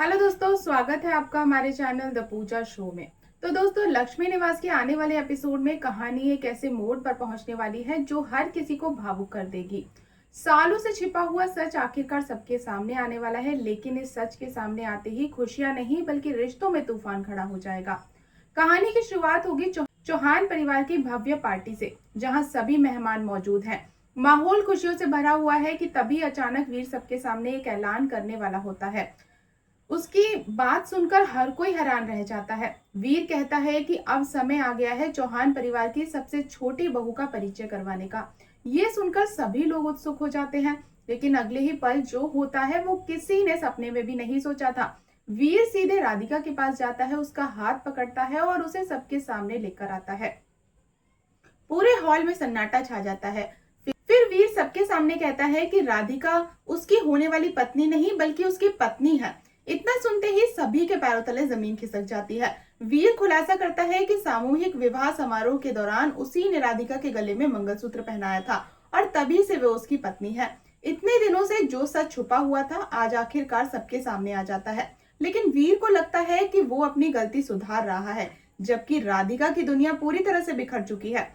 Hello दोस्तों, स्वागत है आपका हमारे चैनल द पूजा शो में। तो दोस्तों, लक्ष्मी निवास के आने वाले एपिसोड में कहानी एक ऐसे मोड़ पर पहुंचने वाली है जो हर किसी को भावुक कर देगी। सालों से छिपा हुआ सच आखिरकार सबके सामने आने वाला है, लेकिन इस सच के सामने आते ही खुशियां नहीं बल्कि रिश्तों में तूफान खड़ा हो जाएगा। कहानी की शुरुआत होगी चौहान परिवार की भव्य पार्टी से, जहाँ सभी मेहमान मौजूद हैं। माहौल खुशियों से भरा हुआ है कि तभी अचानक वीर सबके सामने एक ऐलान करने वाला होता है। उसकी बात सुनकर हर कोई हैरान रह जाता है। वीर कहता है कि अब समय आ गया है चौहान परिवार की सबसे छोटी बहू का परिचय करवाने का। ये सुनकर सभी लोग उत्सुक हो जाते हैं, लेकिन अगले ही पल जो होता है वो किसी ने सपने में भी नहीं सोचा था। वीर सीधे राधिका के पास जाता है, उसका हाथ पकड़ता है और उसे सबके सामने लेकर आता है। पूरे हॉल में सन्नाटा छा जाता है। फिर वीर सबके सामने कहता है कि राधिका उसकी होने वाली पत्नी नहीं बल्कि उसकी पत्नी है। इतना सुनते ही सभी के पैरों तले जमीन खिसक जाती है। वीर खुलासा करता है कि सामूहिक विवाह समारोह के दौरान उसी ने राधिका के गले में मंगलसूत्र पहनाया था और तभी से वो उसकी पत्नी है। इतने दिनों से जो सच छुपा हुआ था आज आखिरकार सबके सामने आ जाता है। लेकिन वीर को लगता है कि वो अपनी गलती सुधार रहा है, जबकि राधिका की दुनिया पूरी तरह से बिखर चुकी है।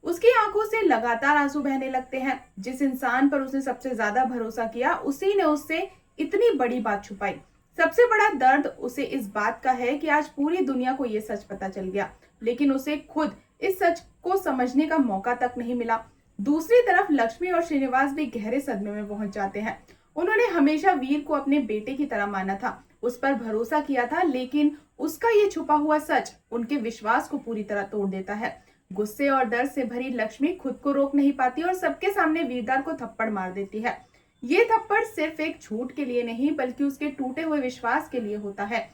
उसकी आंखों से लगातार आंसू बहने लगते हैं। जिस इंसान पर उसने सबसे ज्यादा भरोसा किया उसी ने उससे इतनी बड़ी बात छुपाई। सबसे बड़ा दर्द उसे इस बात का है कि आज पूरी दुनिया को यह सच पता चल गया, लेकिन उसे खुद इस सच को समझने का मौका तक नहीं मिला। दूसरी तरफ लक्ष्मी और श्रीनिवास भी गहरे सदमे में पहुंच जाते हैं। उन्होंने हमेशा वीर को अपने बेटे की तरह माना था, उस पर भरोसा किया था, लेकिन उसका ये छुपा हुआ सच उनके विश्वास को पूरी तरह तोड़ देता है। गुस्से और दर्द से भरी लक्ष्मी खुद को रोक नहीं पाती और सबके सामने वीरदार को थप्पड़ मार देती है। ये थप्पड़ सिर्फ एक झूठ के लिए नहीं बल्कि उसके टूटे हुए विश्वास के लिए होता है,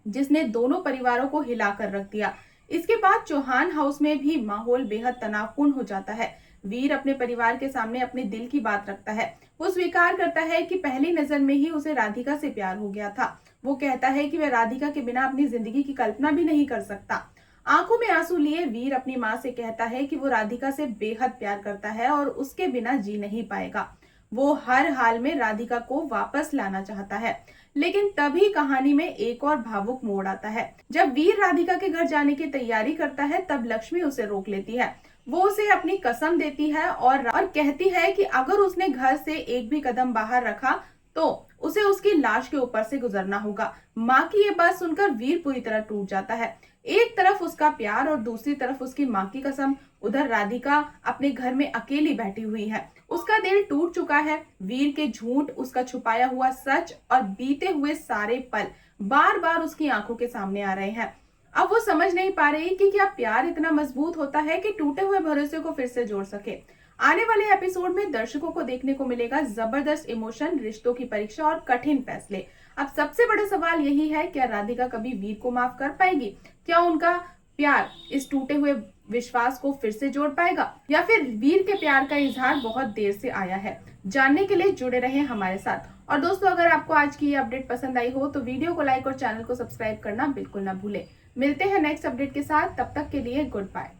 जिसने दोनों परिवारों को हिलाकर रख दिया। इसके बाद चौहान हाउस में भी माहौल बेहद तनावपूर्ण हो जाता है। वीर अपने परिवार के सामने अपने दिल की बात रखता है। वो स्वीकार करता है कि पहली नजर में ही उसे राधिका से प्यार हो गया था। वो कहता है कि वह राधिका के बिना अपनी जिंदगी की कल्पना भी नहीं कर सकता। आंखों में आंसू लिए वीर अपनी माँ से कहता है कि वो राधिका से बेहद प्यार करता है और उसके बिना जी नहीं पाएगा। वो हर हाल में राधिका को वापस लाना चाहता है। लेकिन तभी कहानी में एक और भावुक मोड़ आता है। जब वीर राधिका के घर जाने की तैयारी करता है तब लक्ष्मी उसे रोक लेती है। वो उसे अपनी कसम देती है और कहती है कि अगर उसने घर से एक भी कदम बाहर रखा तो उसे उसकी लाश के ऊपर से गुजरना होगा। माँ की ये बात सुनकर वीर पूरी तरह टूट जाता है। एक तरफ उसका प्यार और दूसरी तरफ उसकी माँ की कसम। उधर राधिका अपने घर में अकेली बैठी हुई है, उसका दिल टूट चुका है। वीर के झूठ, उसका छुपाया हुआ सच और बीते हुए सारे पल बार बार उसकी आंखों के सामने आ रहे हैं। अब वो समझ नहीं पा रही कि क्या प्यार इतना मजबूत होता है कि टूटे हुए भरोसे को फिर से जोड़ सके। आने वाले एपिसोड में दर्शकों को देखने को मिलेगा जबरदस्त इमोशन, रिश्तों की परीक्षा और कठिन फैसले। अब सबसे बड़ा सवाल यही है, क्या राधिका कभी वीर को माफ कर पाएगी? क्या उनका प्यार इस टूटे हुए विश्वास को फिर से जोड़ पाएगा, या फिर वीर के प्यार का इजहार बहुत देर से आया है? जानने के लिए जुड़े रहें हमारे साथ। और दोस्तों, अगर आपको आज की ये अपडेट पसंद आई हो तो वीडियो को लाइक और चैनल को सब्सक्राइब करना बिल्कुल ना भूलें। मिलते हैं नेक्स्ट अपडेट के साथ, तब तक के लिए गुड बाय।